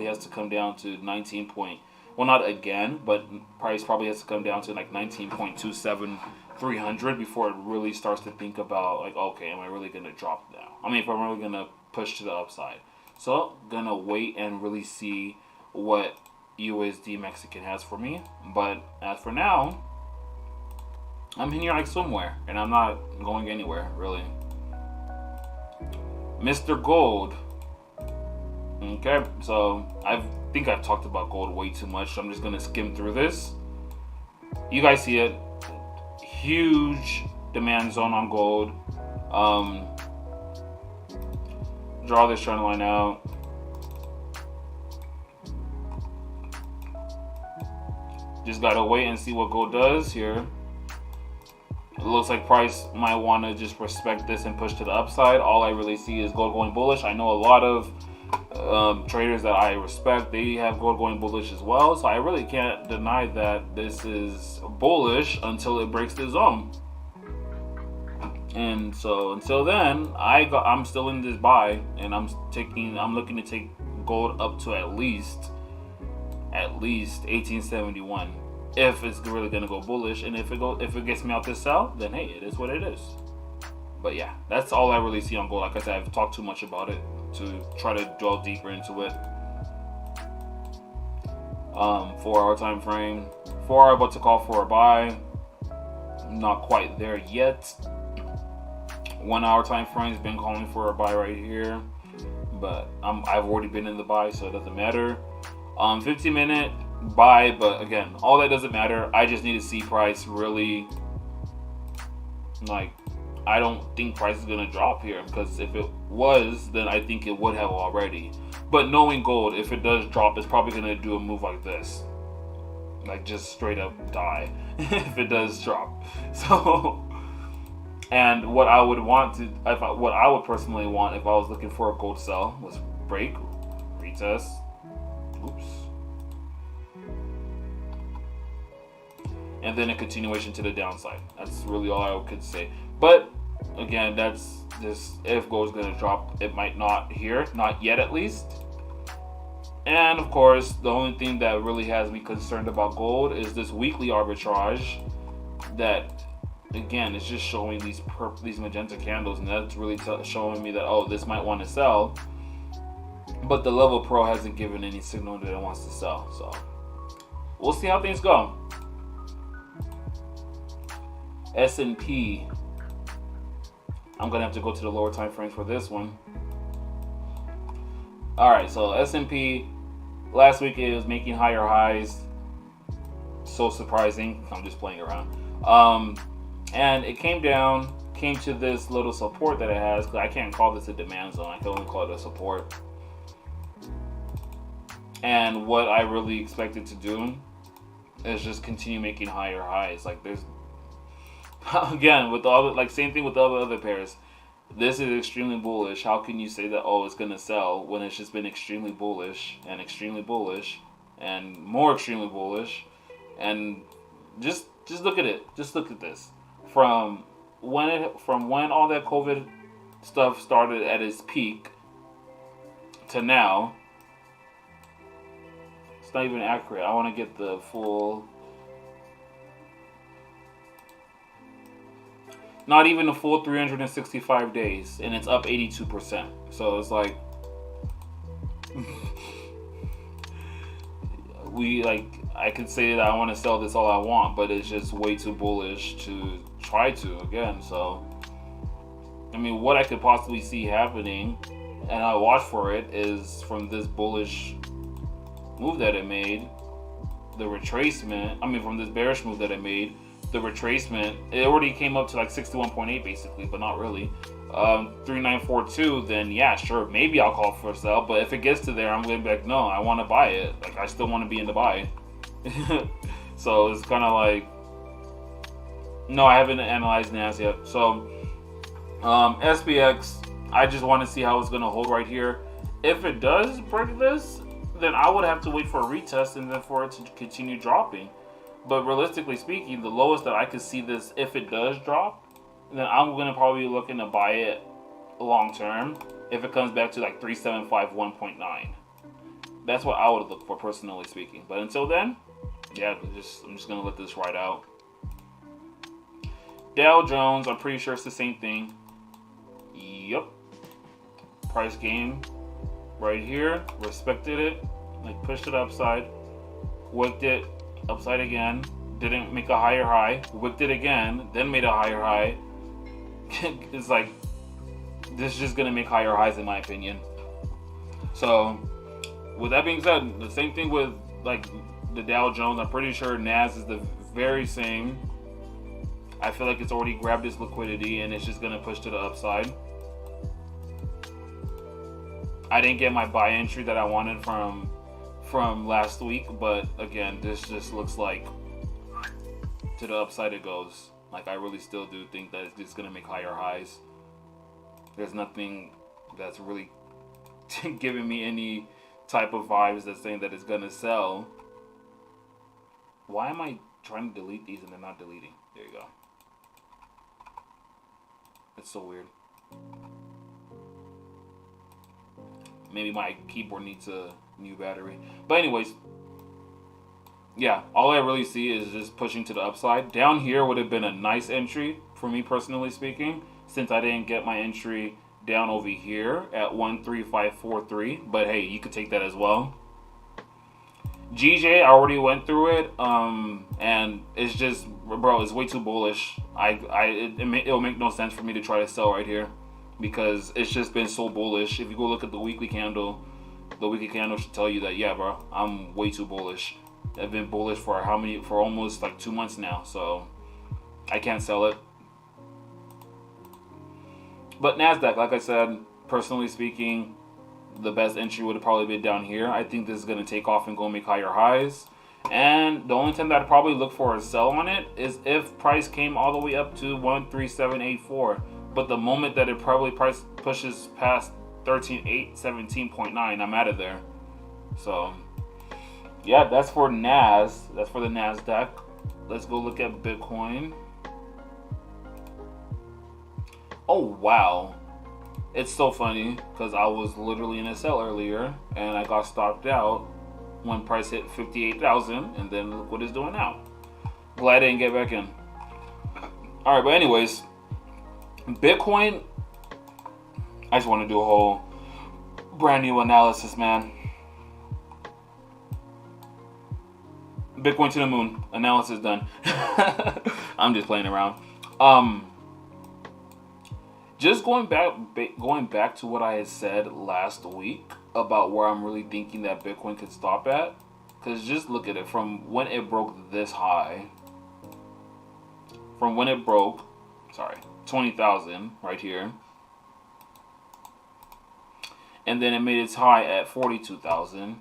has to come down to 19 point. Well, not again, but price probably has to come down to like 19.27300 before it really starts to think about like, okay, am I really gonna drop now? I mean, if I'm really gonna push to the upside. So gonna wait and really see what USD Mexican has for me. But as for now, I'm here like somewhere, and I'm not going anywhere, really. Mr. Gold. Okay, so I think I've talked about gold way too much, so I'm just going to skim through this. You guys see it. Huge demand zone on gold. Draw this trend line out. Just got to wait and see what gold does here. It looks like price might want to just respect this and push to the upside. All I really see is gold going bullish. I know a lot of traders that I respect, they have gold going bullish as well. So I really can't deny that this is bullish until it breaks the zone. And so until then, I'm still in this buy, and I'm looking to take gold up to at least 1871. If it's really gonna go bullish, and if it gets me out this sell, then hey, it is what it is. But yeah, that's all I really see on gold. Like I said, I've talked too much about it to try to dwell deeper into it. 4 hour time frame. 4 hour about to call for a buy. Not quite there yet. 1 hour time frame has been calling for a buy right here, but I've already been in the buy, so it doesn't matter. 15-minute buy, but again, all that doesn't matter. I just need to see price really, like, I don't think price is gonna drop here, because if it was, then I think it would have already. But knowing gold, if it does drop, it's probably gonna do a move like this, like just straight up die if it does drop. So. And what I would want to, what I would personally want if I was looking for a gold sell was break, retest, oops, and then a continuation to the downside. That's really all I could say. But again, that's this. If gold is going to drop, it might not here, not yet at least. And of course, the only thing that really has me concerned about gold is this weekly arbitrage that. Again, it's just showing these magenta candles, and that's really showing me that, oh, this might want to sell, but the level pro hasn't given any signal that it wants to sell. So we'll see how things go. S&P, I'm gonna have to go to the lower time frame for this one. All right, so S&P last week it was making higher highs. So surprising. I'm just playing around. And it came to this little support that it has, because I can't call this a demand zone, I can only call it a support. And what I really expected to do is just continue making higher highs. Like, there's, again, with all the, like, same thing with all the other pairs. This is extremely bullish. How can you say that, oh, it's going to sell, when it's just been extremely bullish and more extremely bullish? And just look at it. Just look at this. From when all that COVID stuff started at its peak to now, it's not even accurate. I want to get the full, not even a full 365 days, and it's up 82%. So it's like, I could say that I want to sell this all I want, but it's just way too bullish to try to again. So, I mean, what I could possibly see happening, and I watch for it, is from this bullish move that it made, the retracement. I mean, from this bearish move that it made, the retracement. It already came up to like 61.8 basically, but not really. 3942. Then yeah, sure, maybe I'll call for a sell. But if it gets to there, I'm gonna be like, no, I want to buy it. Like, I still want to be in the buy. So it's kind of like, no, I haven't analyzed NAS yet. So SPX, I just want to see how it's going to hold right here. If it does break this, then I would have to wait for a retest and then for it to continue dropping. But realistically speaking, the lowest that I could see this, if it does drop, then I'm going to probably be looking to buy it long term if it comes back to like 375.1.9. That's what I would look for, personally speaking. But until then, yeah, I'm just going to let this ride out. Dow Jones, I'm pretty sure it's the same thing. Yep. Price game right here. Respected it. Like, pushed it upside. Wicked it upside again. Didn't make a higher high. Wicked it again. Then made a higher high. It's like, this is just going to make higher highs in my opinion. So, with that being said, the same thing with like the Dow Jones. I'm pretty sure NAS is the very same. I feel like it's already grabbed its liquidity and it's just going to push to the upside. I didn't get my buy entry that I wanted from last week, but again, this just looks like to the upside it goes. Like, I really still do think that it's just going to make higher highs. There's nothing that's really giving me any type of vibes that's saying that it's going to sell. Why am I trying to delete these and they're not deleting? There you go. It's so weird. Maybe my keyboard needs a new battery. But anyways, yeah, all I really see is just pushing to the upside. Down here would have been a nice entry for me, personally speaking, since I didn't get my entry down over here at 13543. But hey, you could take that as well. GJ, I already went through it, and it's just, bro, it's way too bullish. It'll make no sense for me to try to sell right here because it's just been so bullish. If you go look at the weekly candle should tell you that, yeah, bro, I'm way too bullish. I've been bullish for almost like 2 months now, so I can't sell it. But Nasdaq, like I said, personally speaking, the best entry would have probably been down here. I think this is going to take off and go make higher highs. And the only time that I'd probably look for a sell on it is if price came all the way up to 13784. But the moment that price pushes past 17.9, I'm out of there. So yeah, that's for the Nasdaq. Let's go look at Bitcoin. Oh wow. It's so funny because I was literally in a sell earlier and I got stopped out when price hit 58,000, and then look what it's doing now. Glad I didn't get back in. All right, but anyways, Bitcoin, I just want to do a whole brand new analysis, man. Bitcoin to the moon. Analysis done. I'm just playing around. Just going back to what I had said last week about where I'm really thinking that Bitcoin could stop at. Because just look at it from when it broke this high. From when it broke, 20,000 right here. And then it made its high at 42,000.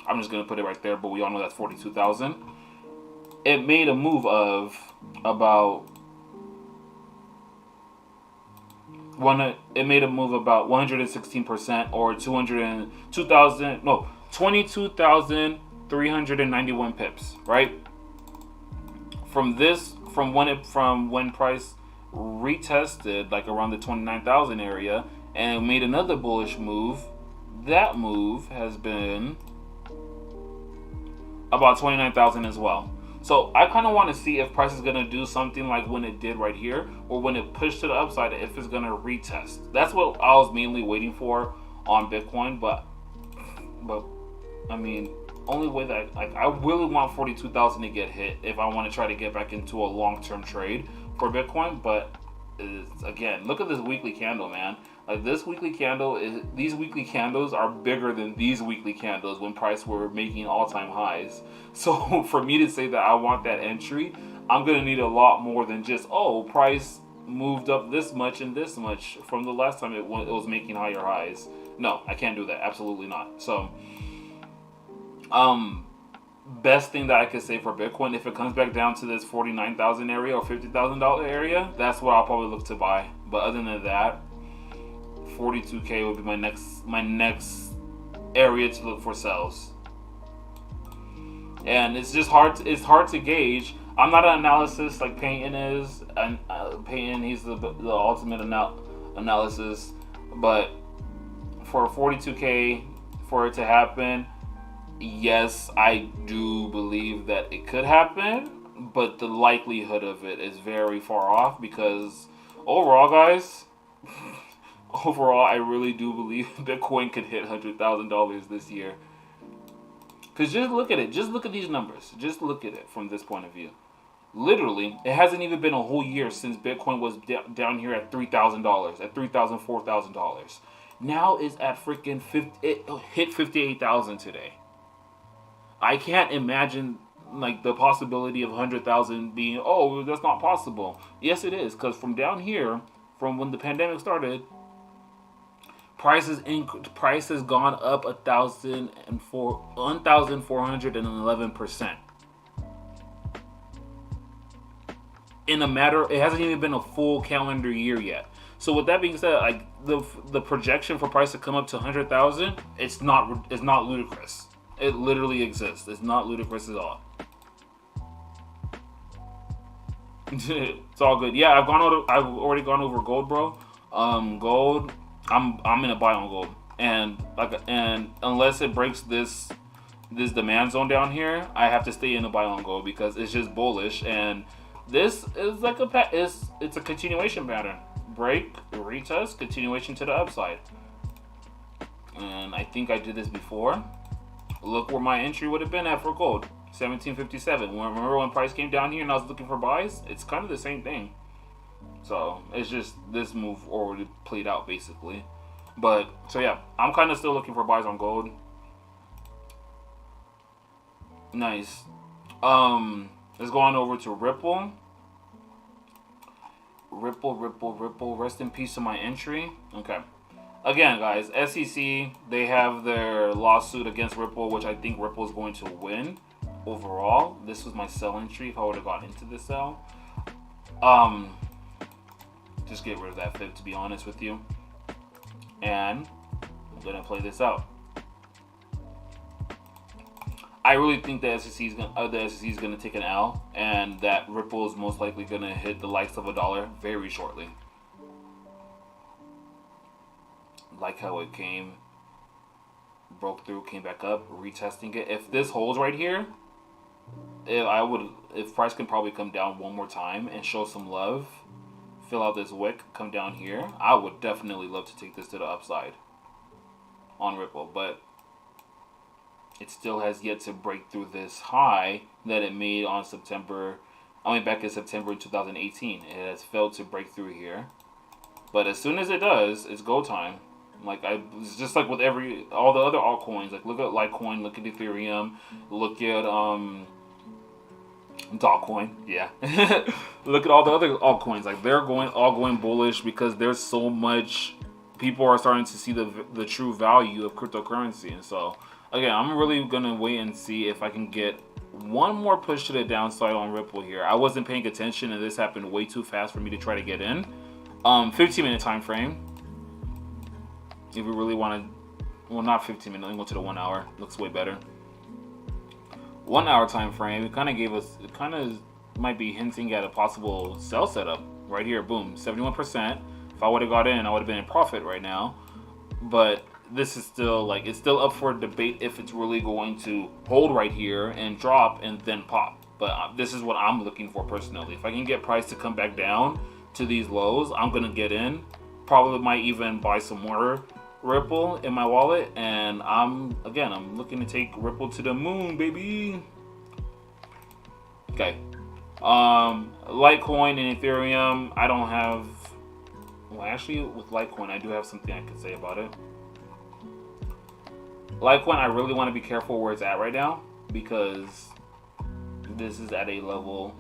I'm just going to put it right there, but we all know that's 42,000. It made a move of about 116% or 22,391 pips, right? From when price retested like around the 29,000 area and made another bullish move. That move has been about 29,000 as well. So I kind of want to see if price is going to do something like when it did right here, or when it pushed to the upside, if it's going to retest. That's what I was mainly waiting for on Bitcoin. But I mean, only way that I really want 42,000 to get hit if I want to try to get back into a long-term trade for Bitcoin. But again, look at this weekly candle, man. Like this weekly candle these weekly candles are bigger than these weekly candles when price were making all-time highs. So for me to say that I want that entry, I'm gonna need a lot more than just price moved up this much and this much from the last time it was making higher highs. No, I can't do that. Absolutely not. So best thing that I could say for Bitcoin, if it comes back down to this 49,000 area or $50,000 area, that's what I'll probably look to buy. But other than that, 42K would be my next area to look for sells. And it's just hard to gauge. I'm not an analyst like Peyton is, and Peyton, he's the ultimate analysis. But for 42K for it to happen, yes, I do believe that it could happen, but the likelihood of it is very far off because overall, guys, I really do believe Bitcoin could hit $100,000 this year. Because just look at it. Just look at these numbers. Just look at it from this point of view. Literally, it hasn't even been a whole year since Bitcoin was down here at $3,000, at $3,000, $4,000. Now it's at freaking it hit 58,000 today. I can't imagine like the possibility of 100,000 being, that's not possible. Yes, it is, because from down here, from when the pandemic started, price has gone up 1,411%. In a matter, it hasn't even been a full calendar year yet. So with that being said, like the projection for price to come up to 100,000, it's not ludicrous. It literally exists. It's not ludicrous at all. It's all good. Yeah, I've already gone over gold, bro. Gold, I'm in a buy on gold, and unless it breaks this demand zone down here, I have to stay in a buy on gold because it's just bullish, and this is like it's a continuation pattern. Break, retest, continuation to the upside. and I think I did this before. Look where my entry would have been at for gold, 1757. Remember when price came down here and I was looking for buys? It's kind of the same thing. So it's just this move already played out basically. But so yeah, I'm kind of still looking for buys on gold. Nice. Let's go on over to Ripple. Ripple. Rest in peace to my entry. Okay. Again, guys, SEC, they have their lawsuit against Ripple, which I think Ripple is going to win overall. This was my sell entry if I would have got into the sell. Just get rid of that fib, to be honest with you. And I'm going to play this out. I really think the SEC is going to take an L, and that Ripple is most likely going to hit the likes of $1 very shortly. Like how it came, broke through, came back up, retesting it. If this holds right here, if price can probably come down one more time and show some love, fill out this wick, come down here, I would definitely love to take this to the upside on Ripple, but it still has yet to break through this high that it made on back in September 2018. It has failed to break through here, but as soon as it does, it's go time. It's just like with all the other altcoins. Like look at Litecoin, look at Ethereum, look at Dogecoin. Yeah, look at all the other altcoins. Like they're all going bullish because there's so much. People are starting to see the true value of cryptocurrency, and so again, I'm really gonna wait and see if I can get one more push to the downside on Ripple here. I wasn't paying attention, and this happened way too fast for me to try to get in. 15-minute time frame. If we really want to, well, not 15 minutes, let me go to the 1 hour. Looks way better. 1 hour time frame, it kind of might be hinting at a possible sell setup right here. Boom, 71%. If I would have got in, I would have been in profit right now. But this is still it's still up for debate if it's really going to hold right here and drop and then pop. But this is what I'm looking for personally. If I can get price to come back down to these lows, I'm gonna get in. Probably might even buy some more Ripple in my wallet, and I'm looking to take Ripple to the moon, baby. Okay. Litecoin and Ethereum, I don't have. Well, actually, with Litecoin, I do have something I could say about it. Litecoin, I really want to be careful where it's at right now because this is at a level,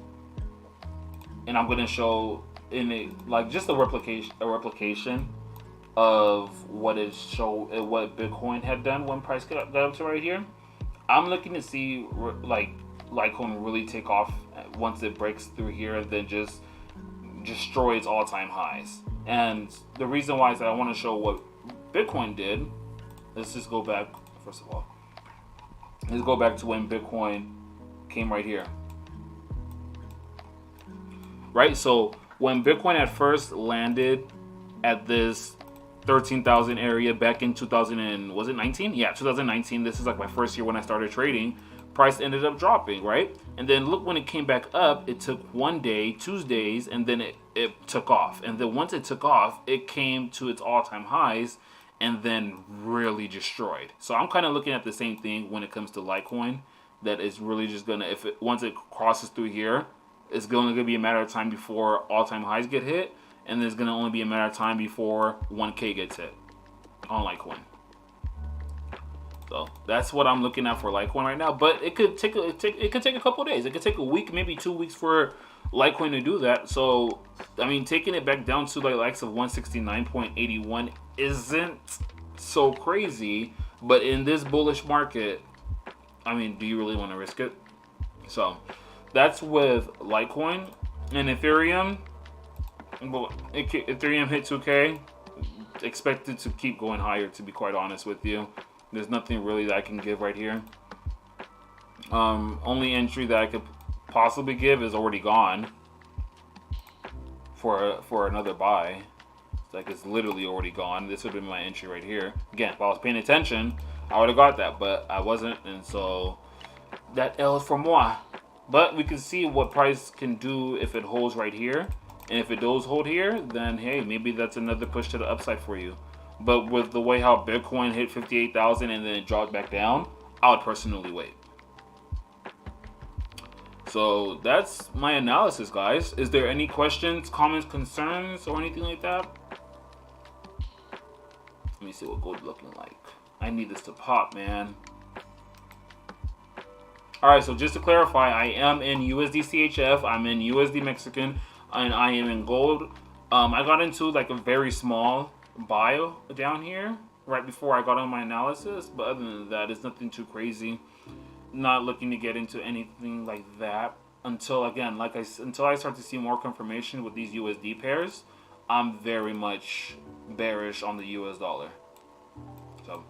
and I'm gonna show in it just a replication of what Bitcoin had done when price got up to right here. I'm looking to see Litecoin really take off once it breaks through here and then just destroy its all-time highs. And the reason why is that I want to show what Bitcoin did. Let's just go back, first of all. Let's go back to when Bitcoin came right here. Right, so when Bitcoin at first landed at this 13,000 area back in 2019? Yeah, 2019. This is like my first year when I started trading. Price ended up dropping, right? And then look, when it came back up, it took 1 day, 2 days, and then it took off. And then once it took off, it came to its all-time highs and then really destroyed. So I'm kind of looking at the same thing when it comes to Litecoin, that is really just gonna, once it crosses through here, it's going to be a matter of time before all-time highs get hit. And there's going to only be a matter of time before 1K gets hit on Litecoin. So that's what I'm looking at for Litecoin right now. But it could take a couple of days. It could take a week, maybe 2 weeks for Litecoin to do that. So I mean, taking it back down to the likes of 169.81 isn't so crazy. But in this bullish market, I mean, do you really want to risk it? So that's with Litecoin and Ethereum. Ethereum hit 2K. Expected to keep going higher, to be quite honest with you. There's nothing really that I can give right here. Only entry that I could possibly give is already gone for another buy. It's literally already gone. This would have been my entry right here. Again, if I was paying attention, I would have got that, but I wasn't, and so that L is for moi. But we can see what price can do if it holds right here. And if it does hold here, then hey, maybe that's another push to the upside for you. But with the way how Bitcoin hit 58,000 and then it dropped back down, I would personally wait. So that's my analysis, guys. Is there any questions, comments, concerns, or anything like that? Let me see what gold's looking like. I need this to pop, man. Alright, so just to clarify, I am in USD CHF, I'm in USD Mexican, and I am in gold. I got into like a very small buy down here right before I got on my analysis, but other than that, it's nothing too crazy. Not looking to get into anything like that until, again, until I start to see more confirmation with these USD pairs. I'm very much bearish on the US dollar. So,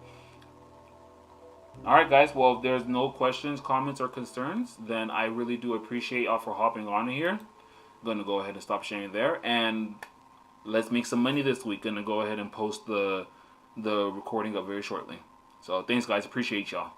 alright guys, well, if there's no questions, comments, or concerns, then I really do appreciate y'all for hopping on here. I'm gonna go ahead and stop sharing there, and let's make some money this week. Gonna go ahead and post the recording up very shortly. So thanks guys, appreciate y'all.